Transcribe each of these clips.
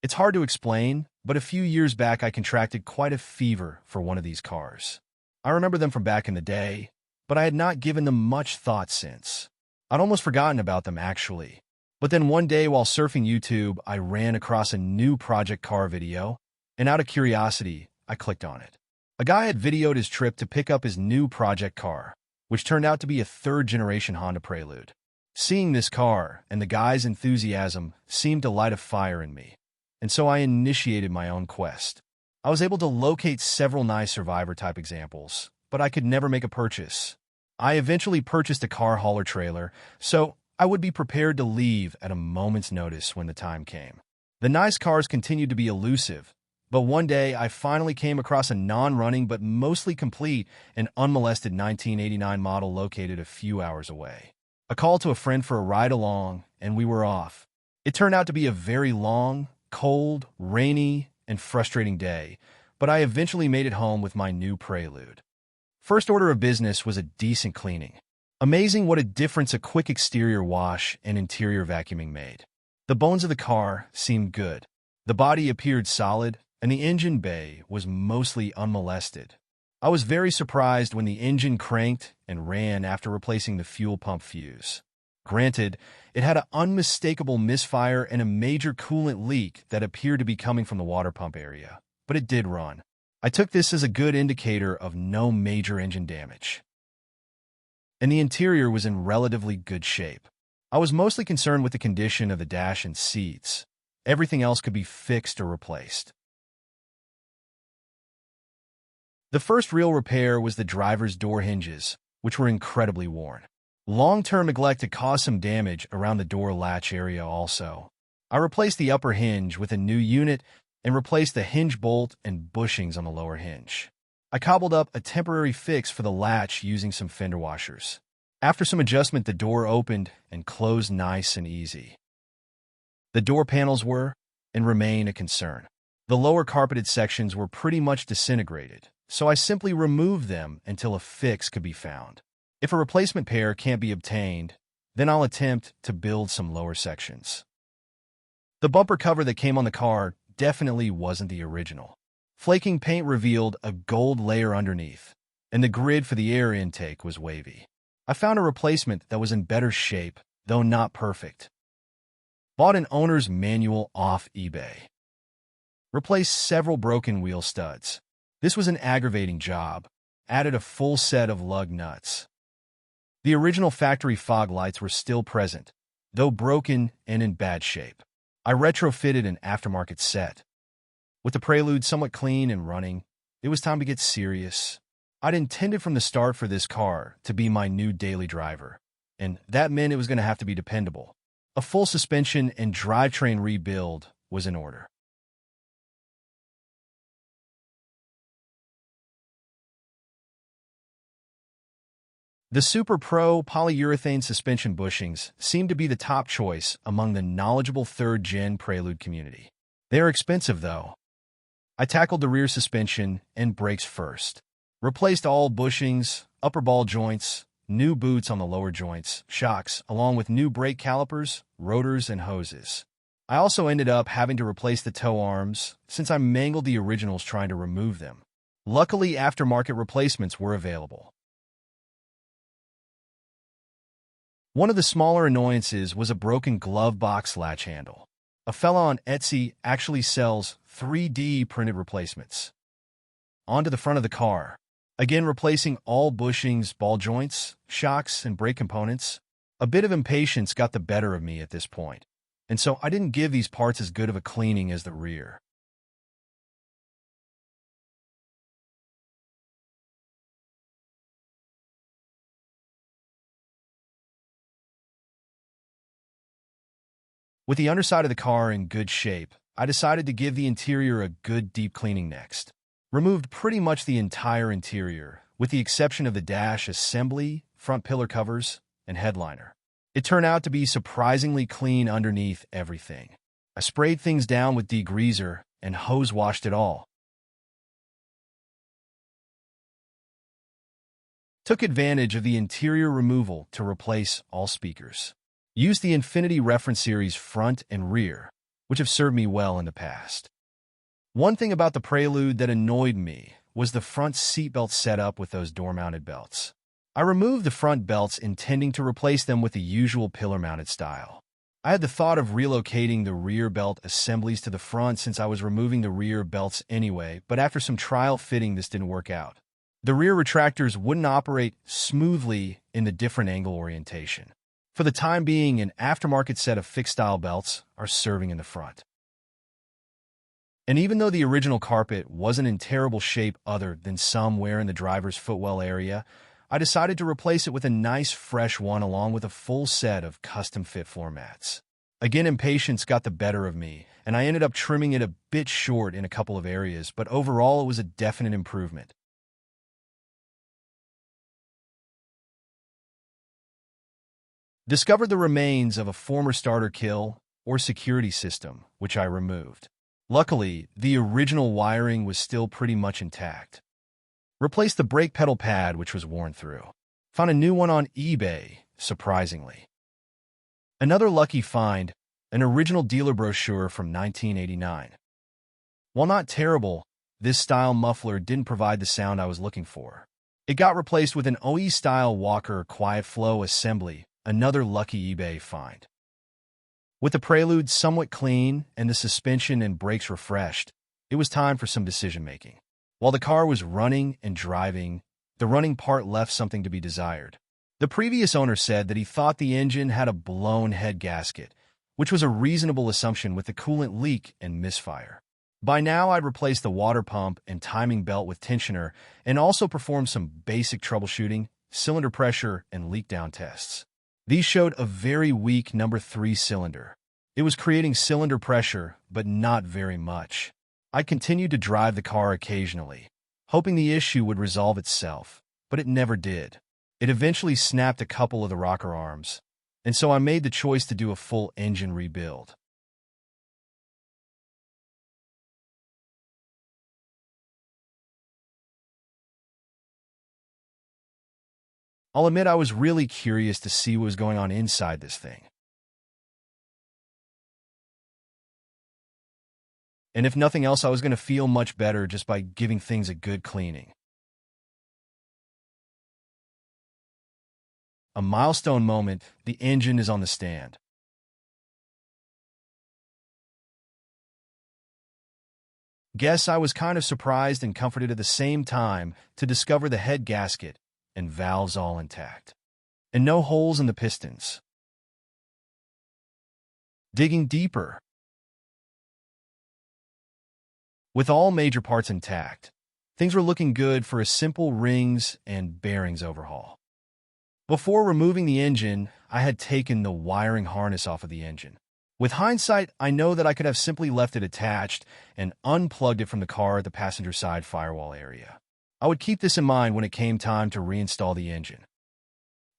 It's hard to explain, but a few years back I contracted quite a fever for one of these cars. I remember them from back in the day, but I had not given them much thought since. I'd almost forgotten about them, actually. But then one day while surfing YouTube, I ran across a new project car video, and out of curiosity, I clicked on it. A guy had videoed his trip to pick up his new project car, which turned out to be a third-generation Honda Prelude. Seeing this car and the guy's enthusiasm seemed to light a fire in me, and so I initiated my own quest. I was able to locate several nice Survivor-type examples, but I could never make a purchase. I eventually purchased a car hauler trailer, so I would be prepared to leave at a moment's notice when the time came. The nice cars continued to be elusive, but one day I finally came across a non-running but mostly complete and unmolested 1989 model located a few hours away. A call to a friend for a ride along, and we were off. It turned out to be a very long, cold, rainy, and frustrating day, but I eventually made it home with my new Prelude. First order of business was a decent cleaning. Amazing what a difference a quick exterior wash and interior vacuuming made. The bones of the car seemed good. The body appeared solid, and the engine bay was mostly unmolested. I was very surprised when the engine cranked and ran after replacing the fuel pump fuse. Granted, it had an unmistakable misfire and a major coolant leak that appeared to be coming from the water pump area, but it did run. I took this as a good indicator of no major engine damage. And the interior was in relatively good shape. I was mostly concerned with the condition of the dash and seats. Everything else could be fixed or replaced. The first real repair was the driver's door hinges, which were incredibly worn. Long-term neglect had caused some damage around the door latch area also. I replaced the upper hinge with a new unit and replaced the hinge bolt and bushings on the lower hinge. I cobbled up a temporary fix for the latch using some fender washers. After some adjustment, the door opened and closed nice and easy. The door panels were, and remain, a concern. The lower carpeted sections were pretty much disintegrated, so I simply removed them until a fix could be found. If a replacement pair can't be obtained, then I'll attempt to build some lower sections. The bumper cover that came on the car definitely wasn't the original. Flaking paint revealed a gold layer underneath, and the grid for the air intake was wavy. I found a replacement that was in better shape, though not perfect. Bought an owner's manual off eBay. Replaced several broken wheel studs. This was an aggravating job. Added a full set of lug nuts. The original factory fog lights were still present, though broken and in bad shape. I retrofitted an aftermarket set. With the Prelude somewhat clean and running, it was time to get serious. I'd intended from the start for this car to be my new daily driver, and that meant it was going to have to be dependable. A full suspension and drivetrain rebuild was in order. The Super Pro polyurethane suspension bushings seemed to be the top choice among the knowledgeable third-gen Prelude community. They are expensive, though. I tackled the rear suspension and brakes first. Replaced all bushings, upper ball joints, new boots on the lower joints, shocks, along with new brake calipers, rotors, and hoses. I also ended up having to replace the tow arms since I mangled the originals trying to remove them. Luckily, aftermarket replacements were available. One of the smaller annoyances was a broken glove box latch handle. A fella on Etsy actually sells 3D printed replacements. Onto the front of the car. Again, replacing all bushings, ball joints, shocks, and brake components. A bit of impatience got the better of me at this point, and so I didn't give these parts as good of a cleaning as the rear. With the underside of the car in good shape, I decided to give the interior a good deep cleaning next. Removed pretty much the entire interior, with the exception of the dash assembly, front pillar covers, and headliner. It turned out to be surprisingly clean underneath everything. I sprayed things down with degreaser and hose washed it all. Took advantage of the interior removal to replace all speakers. Used the Infinity Reference Series front and rear, which have served me well in the past. One thing about the Prelude that annoyed me was the front seatbelt setup with those door-mounted belts. I removed the front belts intending to replace them with the usual pillar-mounted style. I had the thought of relocating the rear belt assemblies to the front since I was removing the rear belts anyway, but after some trial fitting, this didn't work out. The rear retractors wouldn't operate smoothly in the different angle orientation. For the time being, an aftermarket set of fixed-style belts are serving in the front. And even though the original carpet wasn't in terrible shape other than some wear in the driver's footwell area, I decided to replace it with a nice fresh one along with a full set of custom-fit floor mats. Again, impatience got the better of me, and I ended up trimming it a bit short in a couple of areas, but overall it was a definite improvement. Discovered the remains of a former starter kill or security system, which I removed. Luckily, the original wiring was still pretty much intact. Replaced the brake pedal pad, which was worn through. Found a new one on eBay, surprisingly. Another lucky find, an original dealer brochure from 1989. While not terrible, this style muffler didn't provide the sound I was looking for. It got replaced with an OE-style Walker Quiet Flow assembly, another lucky eBay find. With the Prelude somewhat clean and the suspension and brakes refreshed, it was time for some decision-making. While the car was running and driving, the running part left something to be desired. The previous owner said that he thought the engine had a blown head gasket, which was a reasonable assumption with the coolant leak and misfire. By now, I'd replaced the water pump and timing belt with tensioner and also performed some basic troubleshooting, cylinder pressure, and leak down tests. These showed a very weak number 3 cylinder. It was creating cylinder pressure, but not very much. I continued to drive the car occasionally, hoping the issue would resolve itself, but it never did. It eventually snapped a couple of the rocker arms, and so I made the choice to do a full engine rebuild. I'll admit I was really curious to see what was going on inside this thing. And if nothing else, I was going to feel much better just by giving things a good cleaning. A milestone moment, the engine is on the stand. Guess I was kind of surprised and comforted at the same time to discover the head gasket and valves all intact. And no holes in the pistons. Digging deeper. With all major parts intact, things were looking good for a simple rings and bearings overhaul. Before removing the engine, I had taken the wiring harness off of the engine. With hindsight, I know that I could have simply left it attached and unplugged it from the car at the passenger side firewall area. I would keep this in mind when it came time to reinstall the engine.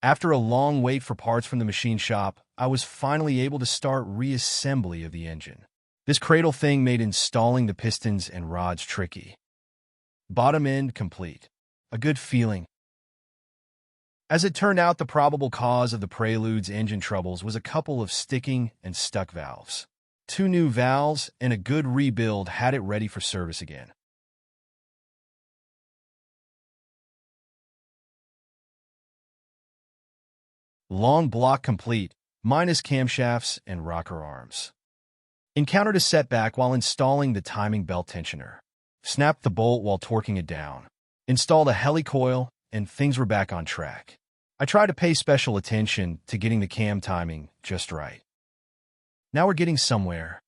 After a long wait for parts from the machine shop, I was finally able to start reassembly of the engine. This cradle thing made installing the pistons and rods tricky. Bottom end complete. A good feeling. As it turned out, the probable cause of the Prelude's engine troubles was a couple of sticking and stuck valves. 2 new valves and a good rebuild had it ready for service again. Long block complete, minus camshafts and rocker arms. Encountered a setback while installing the timing belt tensioner. Snapped the bolt while torquing it down. Installed a helicoil, and things were back on track. I tried to pay special attention to getting the cam timing just right. Now we're getting somewhere.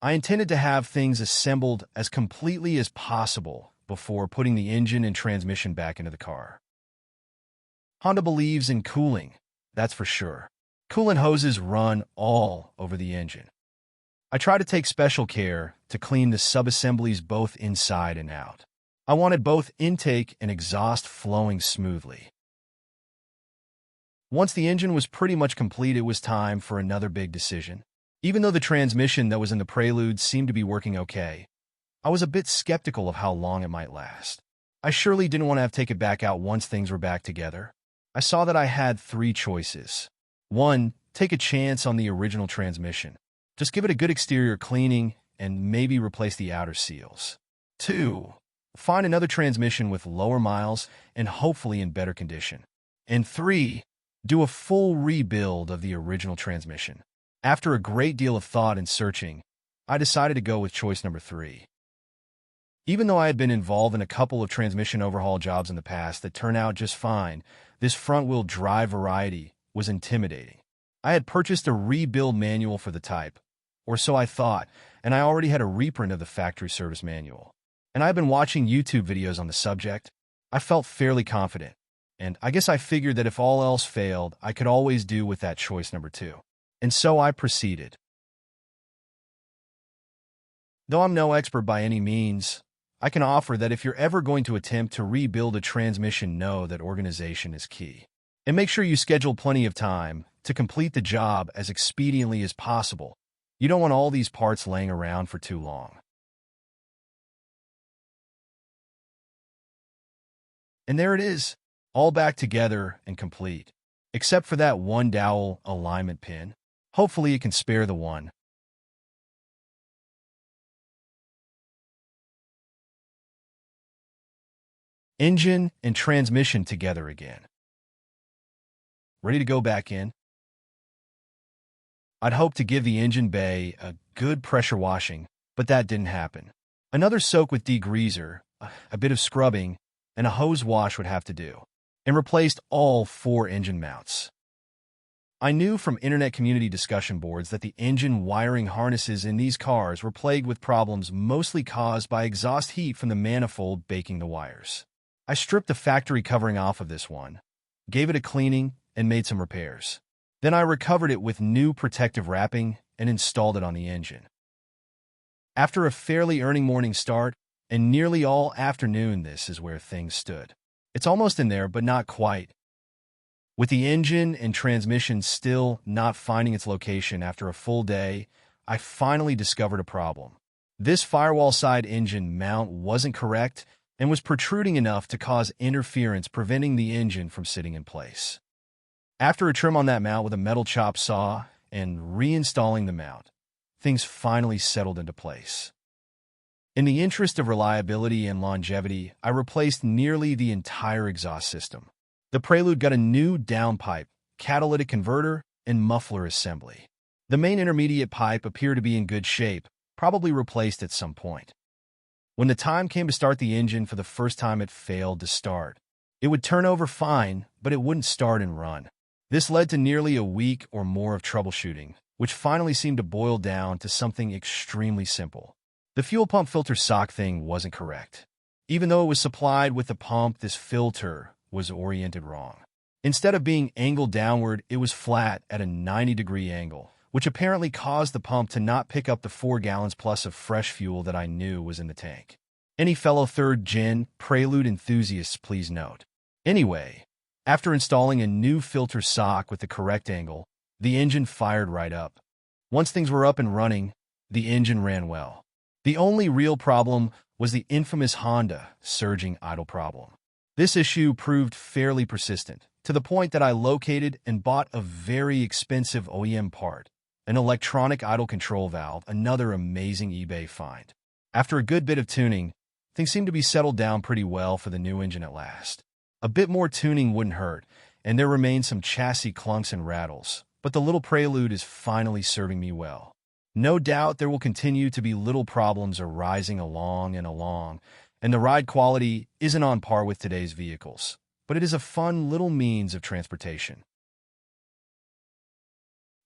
I intended to have things assembled as completely as possible before putting the engine and transmission back into the car. Honda believes in cooling, that's for sure. Coolant hoses run all over the engine. I try to take special care to clean the subassemblies both inside and out. I wanted both intake and exhaust flowing smoothly. Once the engine was pretty much complete, it was time for another big decision. Even though the transmission that was in the Prelude seemed to be working okay, I was a bit skeptical of how long it might last. I surely didn't want to have to take it back out once things were back together. I saw that I had three choices. 1. Take a chance on the original transmission. Just give it a good exterior cleaning and maybe replace the outer seals. 2. Find another transmission with lower miles and hopefully in better condition. And 3. Do a full rebuild of the original transmission. After a great deal of thought and searching, I decided to go with choice number 3. Even though I had been involved in a couple of transmission overhaul jobs in the past that turned out just fine, this front-wheel drive variety was intimidating. I had purchased a rebuild manual for the type, or so I thought, and I already had a reprint of the factory service manual. And I had been watching YouTube videos on the subject. I felt fairly confident, and I guess I figured that if all else failed, I could always do with that choice number 2. And so I proceeded. Though I'm no expert by any means, I can offer that if you're ever going to attempt to rebuild a transmission, know that organization is key. And make sure you schedule plenty of time to complete the job as expediently as possible. You don't want all these parts laying around for too long. And there it is, all back together and complete, except for that one dowel alignment pin. Hopefully it can spare the one. Engine and transmission together again. Ready to go back in? I'd hoped to give the engine bay a good pressure washing, but that didn't happen. Another soak with degreaser, a bit of scrubbing, and a hose wash would have to do, and replaced all 4 engine mounts. I knew from internet community discussion boards that the engine wiring harnesses in these cars were plagued with problems mostly caused by exhaust heat from the manifold baking the wires. I stripped the factory covering off of this one, gave it a cleaning, and made some repairs. Then I recovered it with new protective wrapping and installed it on the engine. After a fairly early morning start, and nearly all afternoon, this is where things stood. It's almost in there, but not quite. With the engine and transmission still not finding its location after a full day, I finally discovered a problem. This firewall side engine mount wasn't correct and was protruding enough to cause interference, preventing the engine from sitting in place. After a trim on that mount with a metal chop saw and reinstalling the mount, things finally settled into place. In the interest of reliability and longevity, I replaced nearly the entire exhaust system. The Prelude got a new downpipe, catalytic converter, and muffler assembly. The main intermediate pipe appeared to be in good shape, probably replaced at some point. When the time came to start the engine for the first time, it failed to start. It would turn over fine, but it wouldn't start and run. This led to nearly a week or more of troubleshooting, which finally seemed to boil down to something extremely simple. The fuel pump filter sock thing wasn't correct. Even though it was supplied with the pump, this filter was oriented wrong. Instead of being angled downward, it was flat at a 90-degree angle, which apparently caused the pump to not pick up the 4 gallons plus of fresh fuel that I knew was in the tank. Any fellow third-gen Prelude enthusiasts, please note. Anyway, after installing a new filter sock with the correct angle, the engine fired right up. Once things were up and running, the engine ran well. The only real problem was the infamous Honda surging idle problem. This issue proved fairly persistent, to the point that I located and bought a very expensive OEM part, an electronic idle control valve, another amazing eBay find. After a good bit of tuning, things seemed to be settled down pretty well for the new engine at last. A bit more tuning wouldn't hurt, and there remain some chassis clunks and rattles, but the little Prelude is finally serving me well. No doubt there will continue to be little problems arising along, and the ride quality isn't on par with today's vehicles, but it is a fun little means of transportation.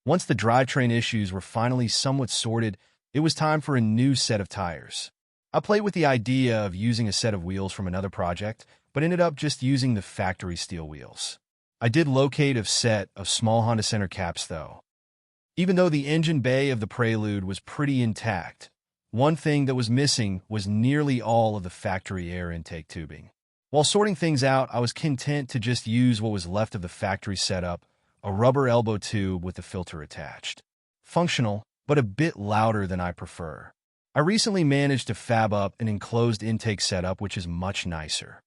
Once the drivetrain issues were finally somewhat sorted, it was time for a new set of tires. I played with the idea of using a set of wheels from another project, but ended up just using the factory steel wheels. I did locate a set of small Honda center caps, though. Even though the engine bay of the Prelude was pretty intact, one thing that was missing was nearly all of the factory air intake tubing. While sorting things out, I was content to just use what was left of the factory setup, a rubber elbow tube with the filter attached. Functional, but a bit louder than I prefer. I recently managed to fab up an enclosed intake setup, which is much nicer.